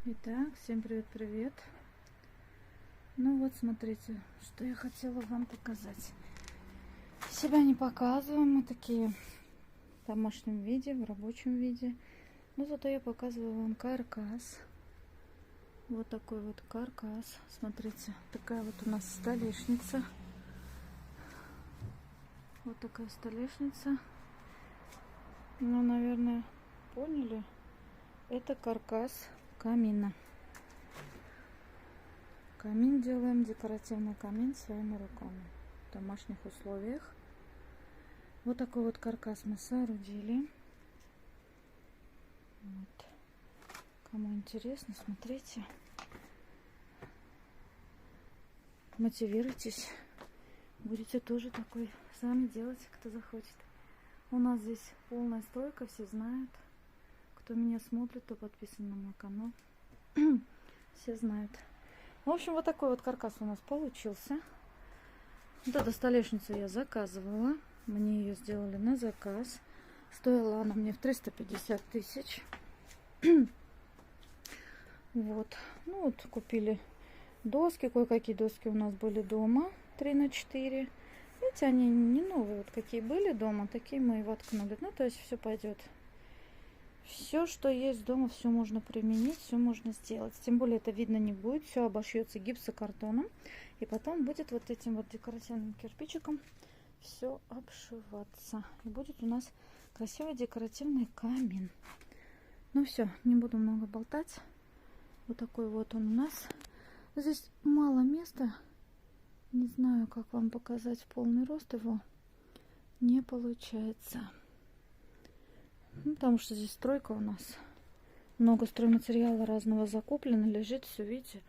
Итак, всем привет-привет. Ну вот, смотрите, что я хотела вам показать. Себя не показываем, мы такие в домашнем виде, в рабочем виде. Но зато я показываю вам каркас. Вот такой вот каркас. Смотрите, такая вот у нас столешница. Вот такая столешница. Ну, наверное, поняли. Это каркас камина. Камин делаем, декоративный камин своими руками в домашних условиях. Вот такой вот каркас мы соорудили. Вот. Кому интересно, смотрите. Мотивируйтесь. Будете тоже такой сами делать, кто захочет. У нас здесь полная стройка, все знают. Кто меня смотрит, кто подписан на мой канал. Все знают. В общем, вот такой вот каркас у нас получился. Вот эту столешницу я заказывала. Мне ее сделали на заказ. Стоила она мне в 350 тысяч. Вот. Ну вот, купили доски. Кое-какие доски у нас были дома. 3×4. Видите, они не новые. Вот какие были дома, такие мы и воткнули. Ну, то есть все пойдет. Все, что есть дома, все можно применить, все можно сделать. Тем более это видно не будет. Все обошьется гипсокартоном. И потом будет вот этим вот декоративным кирпичиком все обшиваться. И будет у нас красивый декоративный камин. Ну все, не буду много болтать. Вот такой вот он у нас. Здесь мало места. Не знаю, как вам показать в полный рост его. Не получается. Ну, потому что здесь стройка у нас. Много стройматериала разного закуплено. Лежит все, видите.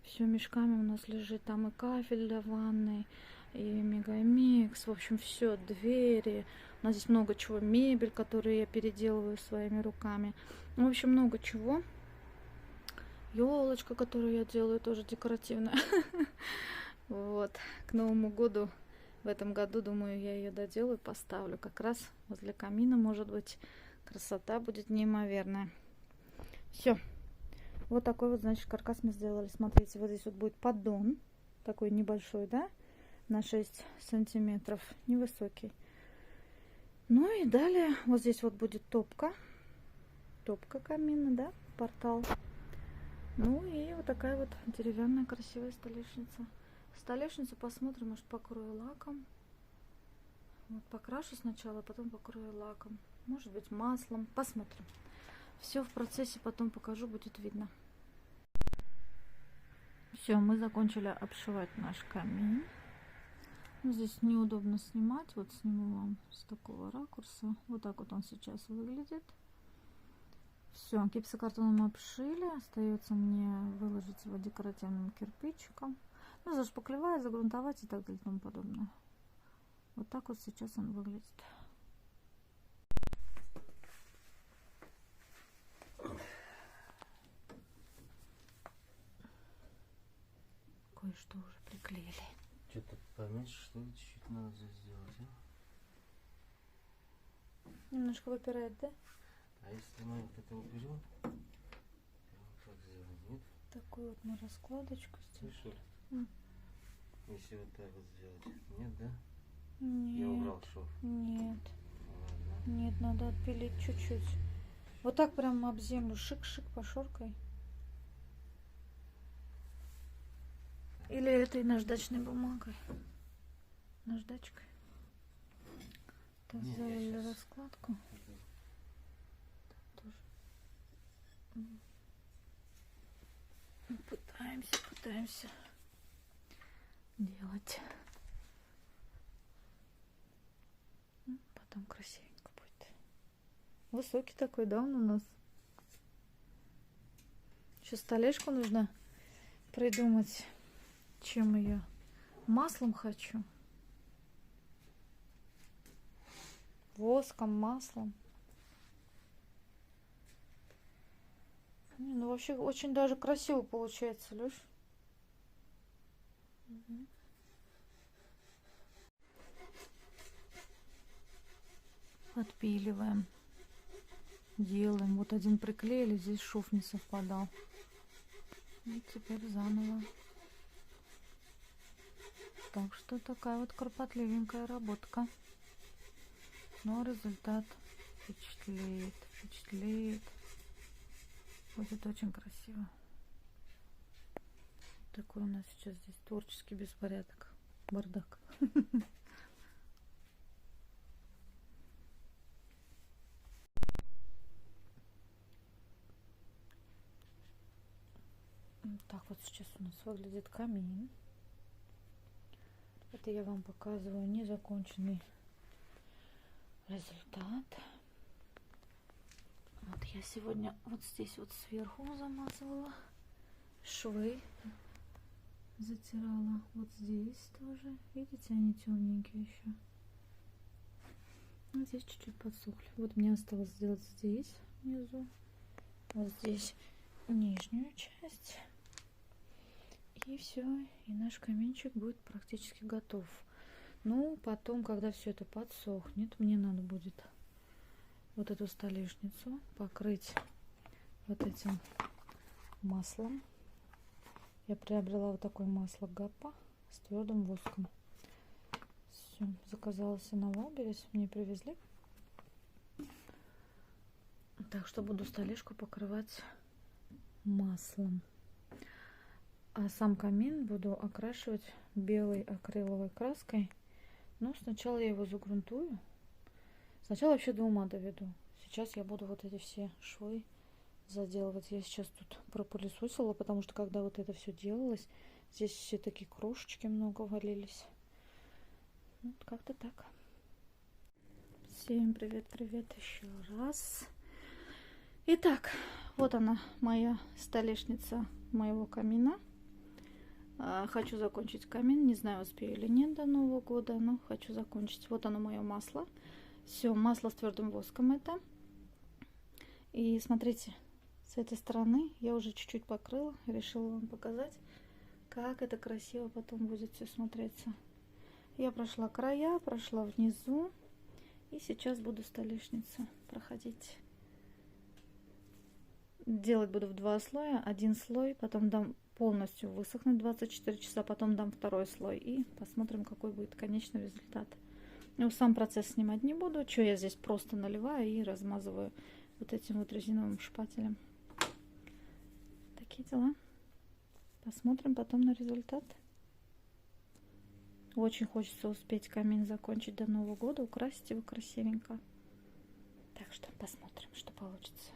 Все мешками у нас лежит. Там и кафель для ванной, и мегамикс. В общем, все. Двери. У нас здесь много чего. Мебель, которую я переделываю своими руками. В общем, много чего. Елочка, которую я делаю, тоже декоративная. Вот. К Новому году. В этом году, думаю, я ее доделаю, поставлю. Как раз возле камина, может быть, красота будет неимоверная. Все. Вот такой вот, значит, каркас мы сделали. Смотрите, вот здесь вот будет поддон. Такой небольшой, да? На 6 сантиметров. Невысокий. Ну и далее вот здесь вот будет топка. Топка камина, да? Портал. Ну и вот такая вот деревянная красивая столешница. Столешницу посмотрим, может, покрою лаком. Вот покрашу сначала, потом покрою лаком. Может быть, маслом. Посмотрим. Все в процессе потом покажу, будет видно. Все, мы закончили обшивать наш камин. Здесь неудобно снимать. Вот сниму вам с такого ракурса. Вот так вот он сейчас выглядит. Все, гипсокартоном обшили. Остается мне выложить его декоративным кирпичиком. Ну, зашпаклевать, загрунтовать и так далее и тому подобное. Вот так вот сейчас он выглядит. Кое-что уже приклеили. Что-то поменьше, что ли, чуть-чуть надо здесь сделать, а? Немножко выпирает, да? А если мы вот это уберем, прям так сделаем, нет? Такую вот мы раскладочку сделали. Слышали? Если вот так вот сделать, нет, да? Нет. Я убрал шов. Нет. Ладно. Нет, надо отпилить чуть-чуть. Вот так прям об землю. Шик-шик пошоркой. Или этой наждачной бумагой. Наждачкой. Так, Не, сделали я щас- раскладку. Тоже. Пытаемся делать. Потом красивенько будет. Высокий такой, да, он у нас. Еще столешку нужно придумать, чем ее. Маслом хочу. Воском, маслом. Не, ну вообще очень даже красиво получается, Лёш. Угу. Отпиливаем. Делаем. Вот один приклеили, здесь шов не совпадал. И теперь заново. Так что такая вот кропотливенькая работка. Но результат впечатляет, впечатляет. Будет очень красиво. Такой у нас сейчас здесь творческий беспорядок. Бардак. Так вот сейчас у нас выглядит камин. Это я вам показываю незаконченный результат. Вот я сегодня вот здесь вот сверху замазывала швы, затирала вот здесь тоже. Видите, они темненькие еще. Вот здесь чуть-чуть подсохли. Вот мне осталось сделать здесь внизу, вот здесь нижнюю часть. И все, и наш каминчик будет практически готов. Ну, потом, когда все это подсохнет, мне надо будет вот эту столешницу покрыть вот этим маслом. Я приобрела вот такое масло Гаппа с твердым воском. Все, заказала себе на Wildberries, мне привезли. Так что буду столешку покрывать маслом. А сам камин буду окрашивать белой акриловой краской. Но сначала я его загрунтую. Сначала вообще до ума доведу. Сейчас я буду вот эти все швы заделывать. Я сейчас тут пропылесосила, потому что когда вот это все делалось, здесь все такие крошечки много валились. Вот как-то так. Всем привет-привет еще раз. Итак, вот она, моя столешница моего камина. Хочу закончить камин. Не знаю, успею или нет до Нового года, но хочу закончить. Вот оно, мое масло. Все, масло с твердым воском это. И смотрите, с этой стороны я уже чуть-чуть покрыла. Решила вам показать, как это красиво потом будет все смотреться. Я прошла края, прошла внизу. И сейчас буду столешницу проходить. Делать буду в 2 слоя. Один слой, потом дам полностью высохнуть 24 часа, потом дам второй слой и посмотрим, какой будет конечный результат. Ну, сам процесс снимать не буду. Что я здесь просто наливаю и размазываю вот этим вот резиновым шпателем. Такие дела. Посмотрим потом на результат. Очень хочется успеть камин закончить до Нового года, украсить его красивенько. Так что посмотрим, что получится.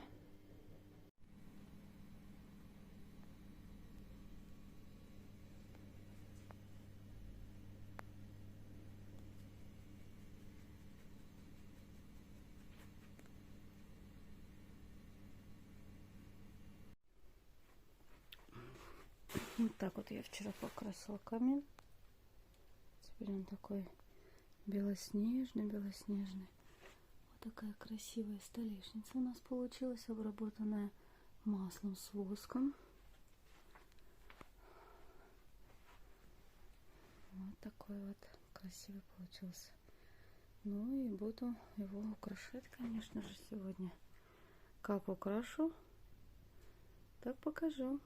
Вот так вот я вчера покрасила камин. Теперь он такой белоснежный, белоснежный. Вот такая красивая столешница у нас получилась, обработанная маслом с воском. Вот такой вот красивый получился. Ну и буду его украшать, конечно же, сегодня. Как украшу, так покажу.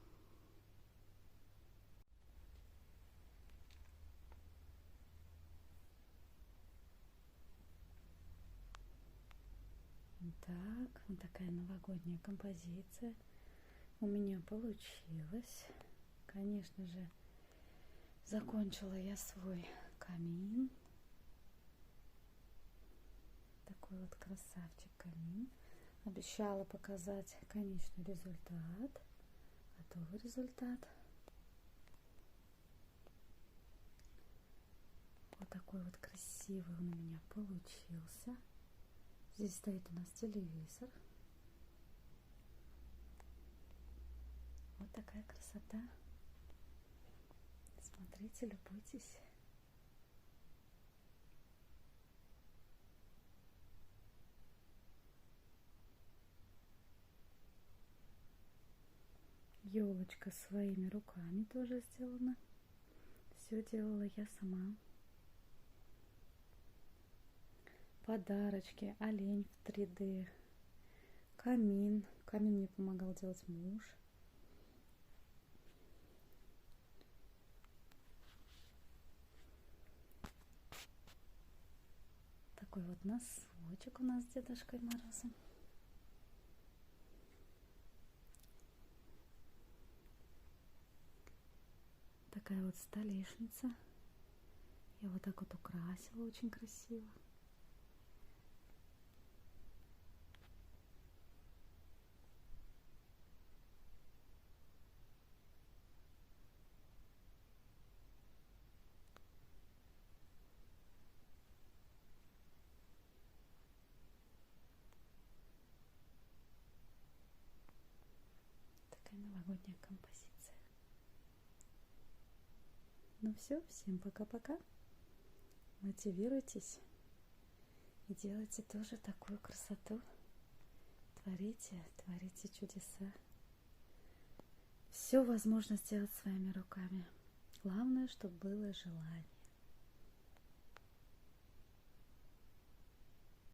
Так, вот такая новогодняя композиция у меня получилась. Конечно же, закончила я свой камин. Такой вот красавчик камин. Обещала показать конечный результат. Готовый результат. Вот такой вот красивый он у меня получился. Здесь стоит у нас телевизор. Вот такая красота. Смотрите, любуйтесь. Елочка своими руками тоже сделана. Все делала я сама. Подарочки, олень в 3D, камин. Камин мне помогал делать муж. такой вот носочек у нас с Дедушкой Морозом. Такая вот столешница. Я вот так вот украсила, очень красиво. Такая новогодняя композиция. Ну все, всем пока-пока. Мотивируйтесь и делайте тоже такую красоту. Творите, творите чудеса. Все возможно сделать своими руками. Главное, чтобы было желание.